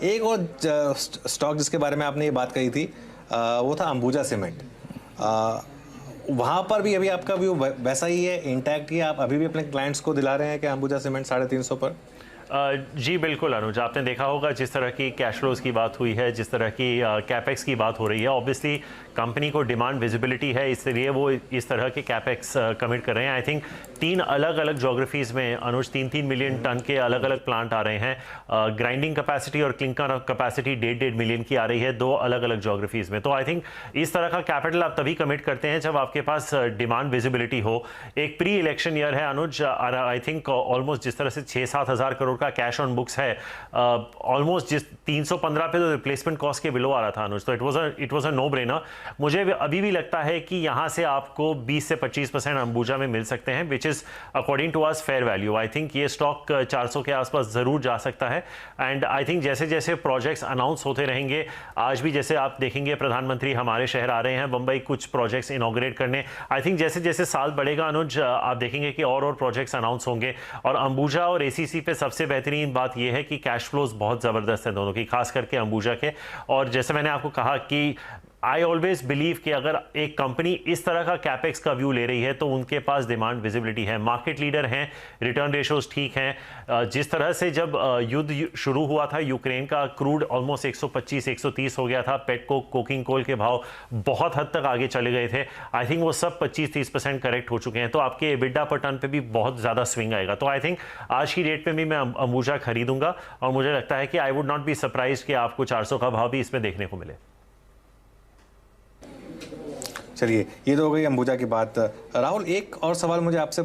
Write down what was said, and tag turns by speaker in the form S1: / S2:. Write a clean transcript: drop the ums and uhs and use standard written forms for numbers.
S1: एक और स्टॉक जिसके बारे में आपने ये बात कही थी वो था अंबुजा सीमेंट। वहाँ पर भी अभी आपका व्यू वैसा ही है, इंटैक्ट ही है? आप अभी भी अपने क्लाइंट्स को दिला रहे हैं कि अंबुजा सीमेंट 350 पर?
S2: जी बिल्कुल अनुज, आपने देखा होगा जिस तरह की कैश फ्लोज की बात हुई है, जिस तरह की कैपेक्स की बात हो रही है, ऑब्वियसली कंपनी को डिमांड विजिबिलिटी है, इसलिए वो इस तरह के कैपेक्स कमिट कर रहे हैं। आई थिंक 3 अलग अलग जोग्राफीज़ में अनुज 3-3 मिलियन टन के अलग अलग प्लांट आ रहे हैं। ग्राइंडिंग कैपेसिटी और क्लिंकर कैपेसिटी 1.5 मिलियन की आ रही है 2 अलग अलग जोग्राफीज़ में। तो आई थिंक इस तरह का कैपिटल आप तभी कमिट करते हैं जब आपके पास डिमांड विजिबिलिटी हो। एक प्री इलेक्शन ईयर है अनुज, आई थिंक ऑलमोस्ट जिस तरह से 6-7 हज़ार करोड़ का कैश ऑन बुक्स है, ऑलमोस्ट जिस 315 पे तो रिप्लेसमेंट कॉस्ट के बिलो आ रहा था अनुज, तो it was a no brainer. मुझे अभी भी लगता है कि यहाँ से आपको 20 से 25% अंबुजा में मिल सकते हैं, which is according to us fair value. I think ये स्टॉक 400 के आसपास ज़रूर जा सकता है। एंड आई थिंक जैसे जैसे प्रोजेक्ट्स अनाउंस होते रहेंगे, आज भी जैसे आप देखेंगे प्रधानमंत्री हमारे शहर आ रहे हैं बम्बई कुछ प्रोजेक्ट्स इनॉग्रेट करने। आई थिंक जैसे जैसे साल बढ़ेगा अनुज, आप देखेंगे कि और प्रोजेक्ट्स अनाउंस होंगे। और अंबुजा और एसीसी पे सबसे बेहतरीन बात यह है कि कैश फ्लोज बहुत ज़बरदस्त है दोनों की, खास करके अंबुजा के। और जैसे मैंने आपको कहा कि आई ऑलवेज बिलीव कि अगर एक कंपनी इस तरह का कैपेक्स का व्यू ले रही है तो उनके पास डिमांड विजिबिलिटी है, मार्केट लीडर हैं, रिटर्न रेशोज ठीक हैं। जिस तरह से जब युद्ध शुरू हुआ था यूक्रेन का, क्रूड ऑलमोस्ट 125-130 हो गया था, पेटकोक कोकिंग कोल के भाव बहुत हद तक आगे चले गए थे। आई थिंक वो सब 25-30% करेक्ट हो चुके हैं, तो आपके एबिडा पर टन पे भी बहुत ज़्यादा स्विंग आएगा। तो आई थिंक आज की डेट में भी मैं अंबुजा खरीदूंगा और मुझे लगता है कि I would not be surprise कि आपको 400 का भाव भी इसमें देखने को मिले।
S1: चलिए, ये तो हो गई अंबुजा की बात। राहुल, एक और सवाल मुझे आपसे